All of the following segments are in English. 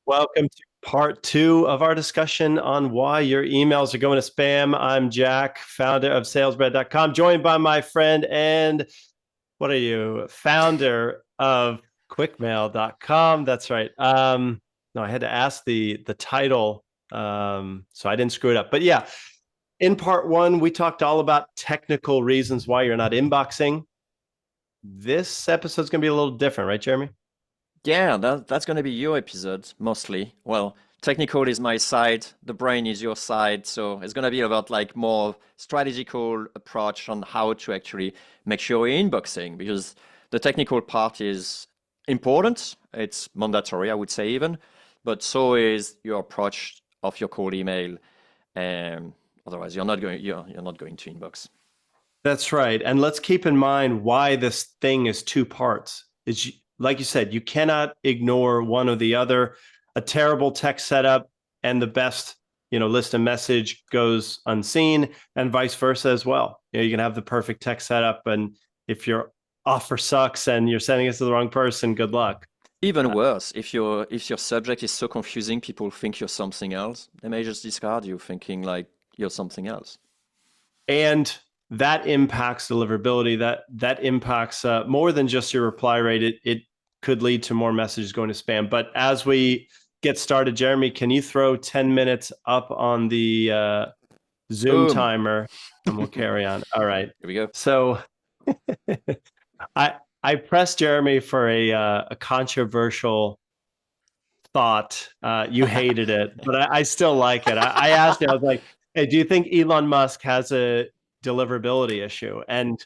Welcome to part 2 of our discussion on why your emails are going to spam. I'm Jack, founder of salesbread.com, joined by my friend and what are you? Founder of quickmail.com. That's right. No, I had to ask the title, so I didn't screw it up. But yeah, in part 1, we talked all about technical reasons why you're not inboxing. This episode's going to be a little different, right, Jeremy? Yeah, that's going to be your episode mostly. Well, technical is my side, the brain is your side, so it's going to be about like more strategical approach on how to actually make sure you're inboxing because the technical part is important. It's mandatory, I would say even, but so is your approach of your cold email. Otherwise, you're not going to inbox. That's right. And let's keep in mind why this thing is two parts. Is like you said, you cannot ignore one or the other. A terrible text setup and the best, list and message goes unseen, and vice versa as well. You can have the perfect text setup, and if your offer sucks and you're sending it to the wrong person, good luck. Even worse, if your subject is so confusing, people think you're something else. They may just discard you, thinking like you're something else. And that impacts deliverability. That impacts more than just your reply rate. It could lead to more messages going to spam. But as we get started, Jeremy, can you throw 10 minutes up on the Zoom Boom. timer, and we'll carry on. All right. Here we go. So I pressed Jeremy for a controversial thought. You hated it, but I still like it. I asked him, I was like, hey, do you think Elon Musk has a deliverability issue? And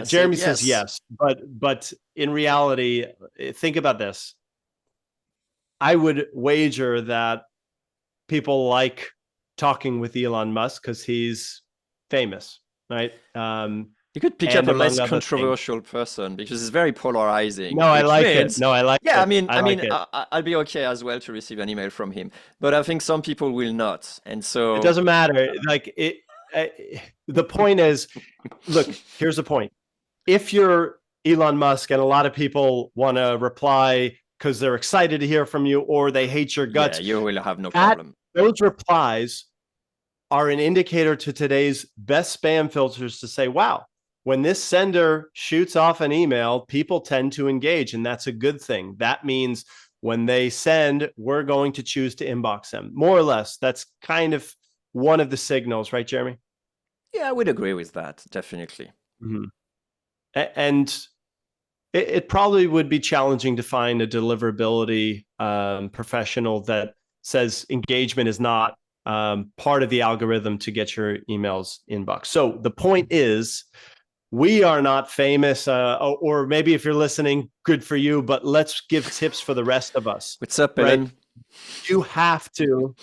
Jeremy says yes, but in reality, think about this. I would wager that people like talking with Elon Musk because he's famous, right? You could pick up a less controversial person because it's very polarizing. No, I like it. No, I like it. Yeah, I mean, it. I'll be okay as well to receive an email from him, but I think some people will not, and so it doesn't matter. Like it. The point is, look, here's the point. If you're Elon Musk and a lot of people want to reply because they're excited to hear from you or they hate your guts, you will have no problem. Those replies are an indicator to today's best spam filters to say, wow, when this sender shoots off an email, people tend to engage, and that's a good thing. That means when they send, we're going to choose to inbox them. More or less, that's kind of one of the signals, right, Jeremy? Yeah, I would agree with that, definitely. Mm-hmm. And it probably would be challenging to find a deliverability professional that says engagement is not part of the algorithm to get your emails inbox. So the point is, we are not famous, or maybe if you're listening, good for you, but let's give tips for the rest of us. What's up, Ellen? Right? You have to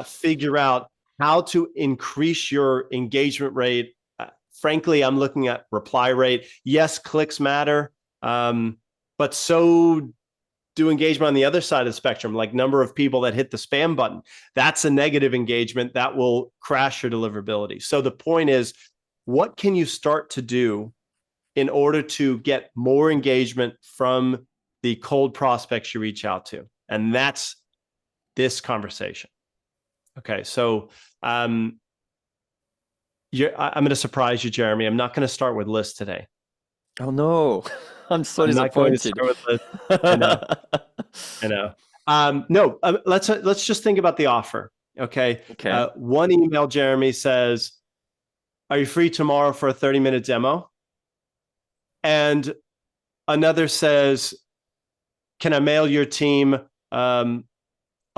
figure out how to increase your engagement rate. Frankly, I'm looking at reply rate. Yes, clicks matter, but so do engagement on the other side of the spectrum, like number of people that hit the spam button. That's a negative engagement that will crash your deliverability. So the point is, what can you start to do in order to get more engagement from the cold prospects you reach out to? And that's this conversation. Okay, so I'm going to surprise you, Jeremy. I'm not going to start with lists today. Oh no, I'm so disappointed. I know. I know. No, let's just think about the offer. Okay. One email, Jeremy says, "Are you free tomorrow for a 30-minute demo?" And another says, "Can I mail your team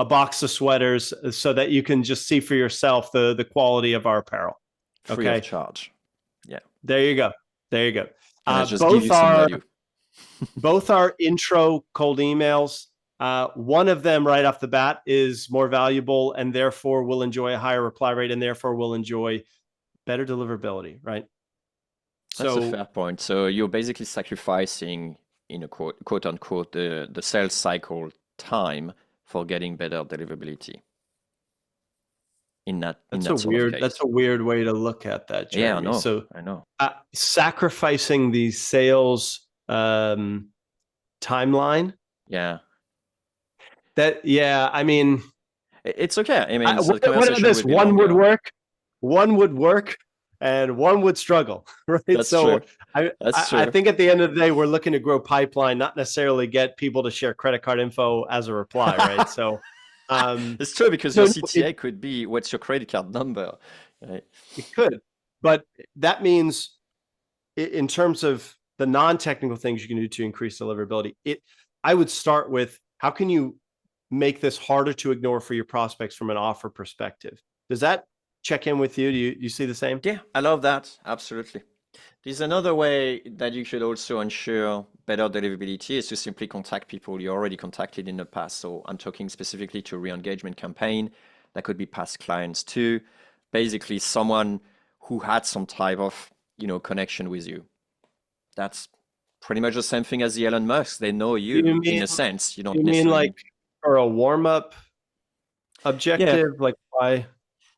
a box of sweaters so that you can just see for yourself the quality of our apparel?" Free of charge. Yeah. There you go. There you go. Both are intro cold emails. One of them right off the bat is more valuable and therefore will enjoy a higher reply rate and therefore will enjoy better deliverability, right? That's a fair point. So you're basically sacrificing, in a quote unquote, the sales cycle time for getting better deliverability. That's a weird way to look at that, Jeremy. Yeah, I know. So I know. Sacrificing the sales timeline. Yeah. Yeah, I mean, It's okay. I mean, so the what are conversation this? will be One would longer. work, one would work, and one would struggle, right? That's true. So That's I true. think at the end of the day, we're looking to grow pipeline, not necessarily get people to share credit card info as a reply, right? So, It's true because your so CTA could be what's your credit card number, right? it could, but that means in terms of the non-technical things you can do to increase deliverability, I would start with how can you make this harder to ignore for your prospects from an offer perspective? Does that check in with you? Do you see the same? Yeah, I love that. Absolutely. There's another way that you should also ensure better deliverability is to simply contact people you already contacted in the past. So I'm talking specifically to re-engagement campaign. That could be past clients too. Basically, someone who had some type of, connection with you. That's pretty much the same thing as the Elon Musk. They know Do you you in mean a sense. You don't you mean necessarily. like for a warm-up Yeah, objective? Like why?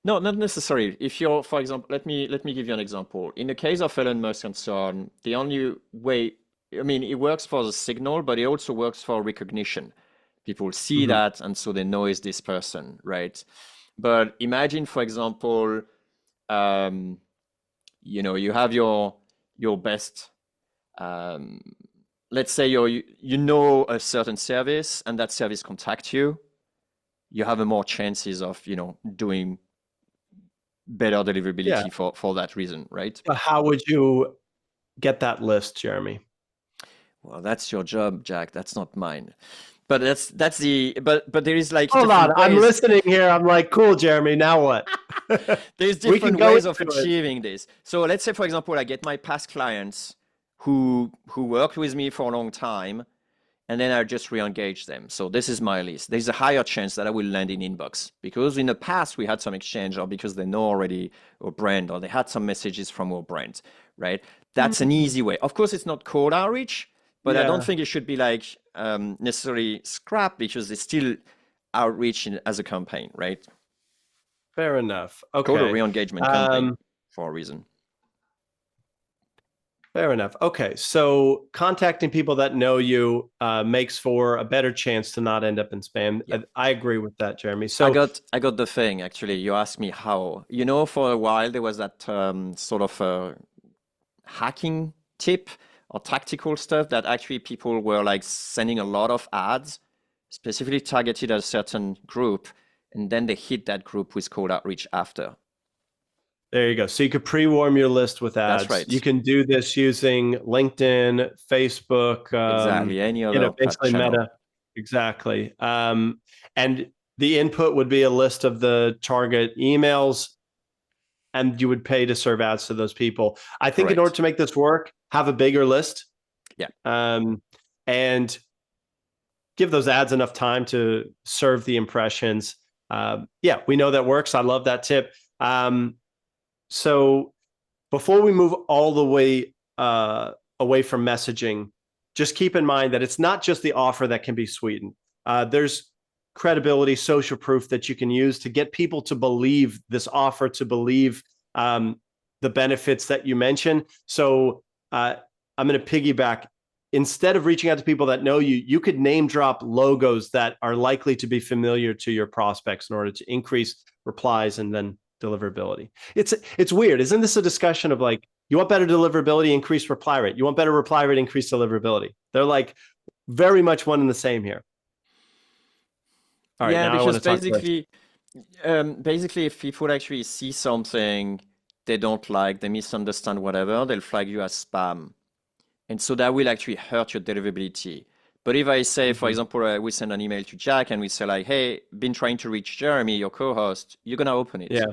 no, not necessarily. If you're, for example, let me give you an example. In the case of Elon Musk and so on, the only way, I mean, it works for the signal, but it also works for recognition. People see Mhm. that, and so they know it's this person, right? But imagine, for example, um, you have your best. Um, let's say you know a certain service, and that service contacts you. You have a more chances of doing better Yeah. deliverability for that reason, right? So how would you get that list, Jeremy? Well, that's your job, Jack. That's not mine. But that's the but there is like Hold on, different I'm ways. listening here. I'm like, cool, Jeremy. Now what? There's We can different go ways of into it. achieving this. So let's say, for example, I get my past clients who worked with me for a long time, and then I just re-engage them. So this is my list. There's a higher chance that I will land in inbox because in the past we had some exchange, or because they know already our brand, or they had some messages from our brand, right? That's an Mm. easy way. Of course, it's not cold outreach, but I don't Yeah, think it should be like necessarily scrap because it's still outreach as a campaign, right? fair enough. Called a Okay. re-engagement campaign Um, for a reason. Fair enough. Okay. So contacting people that know you makes for a better chance to not end up in spam. Yeah. I agree with that, Jeremy. I So got I got the thing actually. You asked me how. For a while there was that sort of hacking tip or tactical stuff that actually people were like sending a lot of ads specifically targeted at a certain group, and then they hit that group with cold outreach after. there you go. So you could pre-warm your list with That's ads. You right. can do this using LinkedIn, Facebook, Exactly. Any other basically channel. Meta. Exactly. And the input would be a list of the target emails, and you would pay to serve ads to those people. I think in order Correct. to make this work, have a bigger list, Yeah. and give those ads enough time to serve the impressions. Yeah, we know that works. I love that tip. So before we move all the way away from messaging, just keep in mind that it's not just the offer that can be sweetened. There's credibility, social proof that you can use to get people to believe this offer, to believe the benefits that you mention. So I'm going to piggyback. Instead of reaching out to people that know you, you could name drop logos that are likely to be familiar to your prospects in order to increase replies and then deliverability. It's weird. Isn't this a discussion of like, you want better deliverability, increase reply rate. You want better reply rate, increase deliverability. They're like very much one and the same here. All right, Yeah, now I want because to talk this. basically, if people actually see something they don't like, they misunderstand whatever, they'll flag you as spam. And so that will actually hurt your deliverability. But if I say, for Mhm. example, we send an email to Jack and we say like, hey, been trying to reach Jeremy, your co-host, you're gonna open it. Yeah,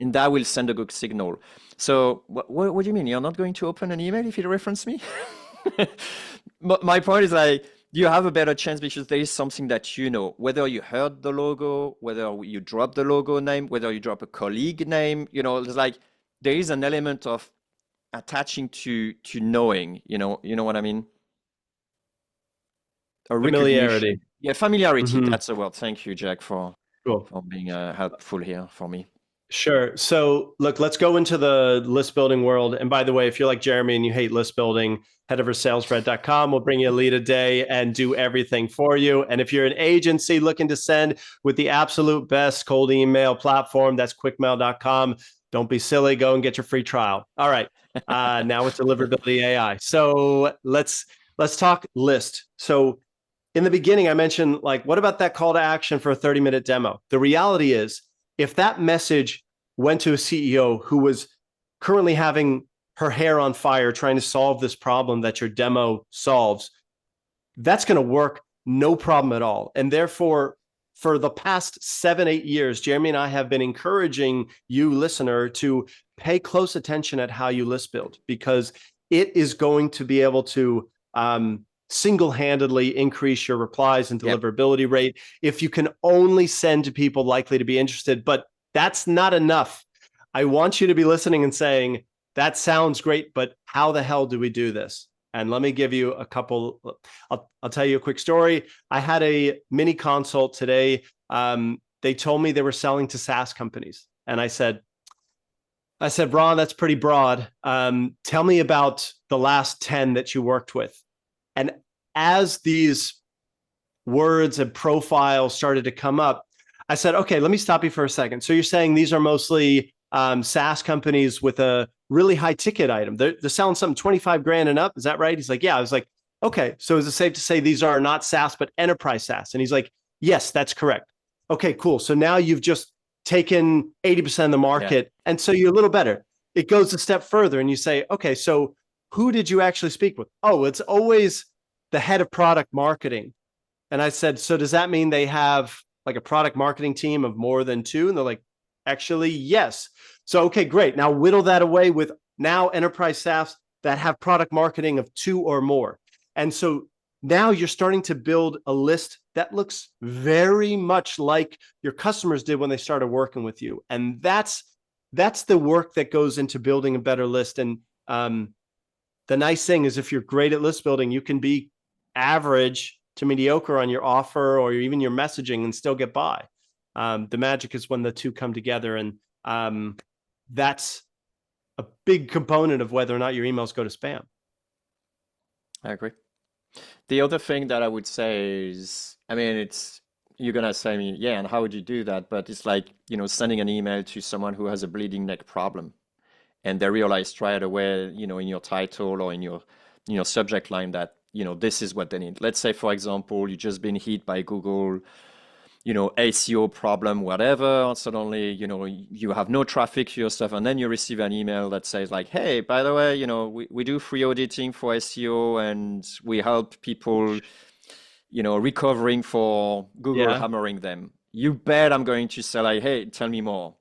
And that will send a good signal. So what do you mean? You're not going to open an email if you reference me? But my point is like, you have a better chance because there is something that whether you heard the logo, whether you drop the logo name, whether you drop a colleague name, there's like, there is an element of attaching to knowing, you know what I mean? Or familiarity. recognition. Yeah, familiarity. Hmm. That's the word. Thank you, Jack, for Cool. being helpful here for me. Sure. So look, let's go into the list building world. And by the way, if you're like Jeremy and you hate list building, head over to salesbread.com. We'll bring you a lead a day and do everything for you. And if you're an agency looking to send with the absolute best cold email platform, that's quickmail.com. Don't be silly. Go and get your free trial. All right. Now with Deliverability AI. So let's talk list. So in the beginning, I mentioned, like, what about that call to action for a 30-minute demo? The reality is, if that message went to a CEO who was currently having her hair on fire trying to solve this problem that your demo solves, that's going to work no problem at all. And therefore, for the past 7-8 years, Jeremy and I have been encouraging you, listener, to pay close attention at how you list build, because it is going to be able to single-handedly increase your replies and deliverability rate if you can only send to people likely to be interested. But that's not enough. I want you to be listening and saying, that sounds great, but how the hell do we do this? And let me give you a couple. I'll tell you a quick story. I had a mini consult today. They told me they were selling to SaaS companies. And I said, Ron, that's pretty broad. Tell me about the last 10 that you worked with. And as these words and profiles started to come up, I said, okay, let me stop you for a second. So you're saying these are mostly SaaS companies with a really high ticket item. They're selling something 25 grand and up. Is that right? He's like, yeah. I was like, okay. So is it safe to say these are not SaaS, but enterprise SaaS? And he's like, yes, that's correct. Okay, cool. So now you've just taken 80% of the market. And so you're a little better. It goes a step further and you say, okay, so who did you actually speak with? Oh, it's always the head of product marketing. And I said, so does that mean they have like a product marketing team of more than two? And they're like, actually, yes. So, okay, great. Now whittle that away with now enterprise SaaS that have product marketing of 2 or more. And so now you're starting to build a list that looks very much like your customers did when they started working with you. And that's the work that goes into building a better list. And the nice thing is, if you're great at list building, you can be average to mediocre on your offer or even your messaging and still get by. The magic is when the two come together, and that's a big component of whether or not your emails go to spam. I agree. The other thing that I would say is, I mean, you're gonna say me, yeah, and how would you do that? But it's like, sending an email to someone who has a bleeding neck problem, and they realize right away, in your title or in your, subject line that, this is what they need. Let's say, for example, you've just been hit by Google, ACO problem, whatever. Suddenly, you have no traffic to your stuff, and then you receive an email that says like, hey, by the way, we do free auditing for SEO, and we help people, recovering for Google hammering them. You bet I'm going to say like, hey, tell me more.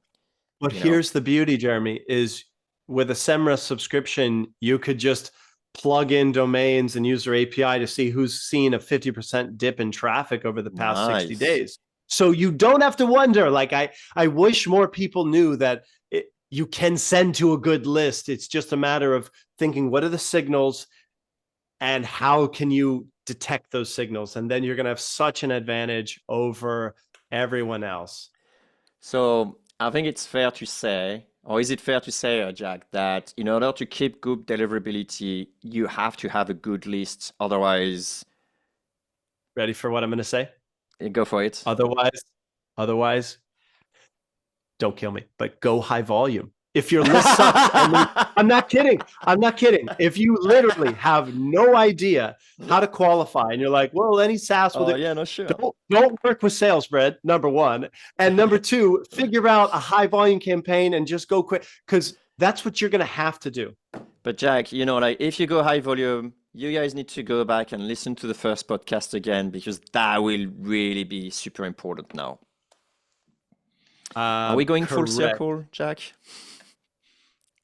But here's the beauty, Jeremy, is with a Semrush subscription, you could just plug in domains and use their API to see who's seen a 50% dip in traffic over the past 60 days. So you don't have to wonder. Like, I wish more people knew that you can send to a good list. It's just a matter of thinking, what are the signals and how can you detect those signals? And then you're going to have such an advantage over everyone else. So I think it's fair to say, or is it fair to say, Jack, that in order to keep good deliverability, you have to have a good list. Otherwise, ready for what I'm going to say? Go for it. Otherwise, don't kill me, but go high volume. If your list sucks, I'm not kidding. If you literally have no idea how to qualify and you're like, well, any SaaS will yeah, no, sure. Don't work with SalesBread, number one. And number two, figure out a high volume campaign and just go quick, because that's what you're going to have to do. But Jack, like if you go high volume, you guys need to go back and listen to the first podcast again, because that will really be super important now. Are we going full circle, Jack?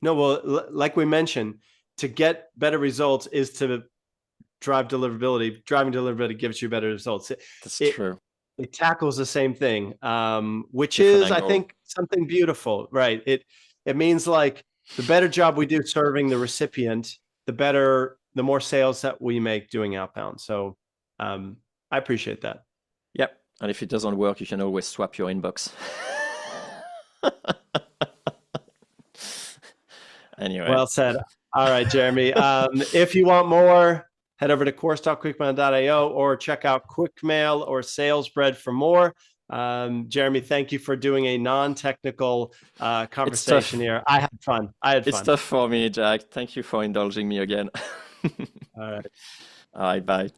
No, well, like we mentioned, to get better results is to drive deliverability. Driving deliverability gives you better results. That's true. It tackles the same thing, which is, I think, something beautiful, right? It means like the better job we do serving the recipient, the more sales that we make doing outbound. So I appreciate that. Yep. And if it doesn't work, you can always swap your inbox. Anyway, Well said. All right, Jeremy. If you want more, head over to course.quickmail.io or check out Quickmail or SalesBread for more. Jeremy, thank you for doing a non-technical it's conversation tough. here. I had fun. I had It's fun. tough for me, Jack. Thank you for indulging me again. All right. All right, bye.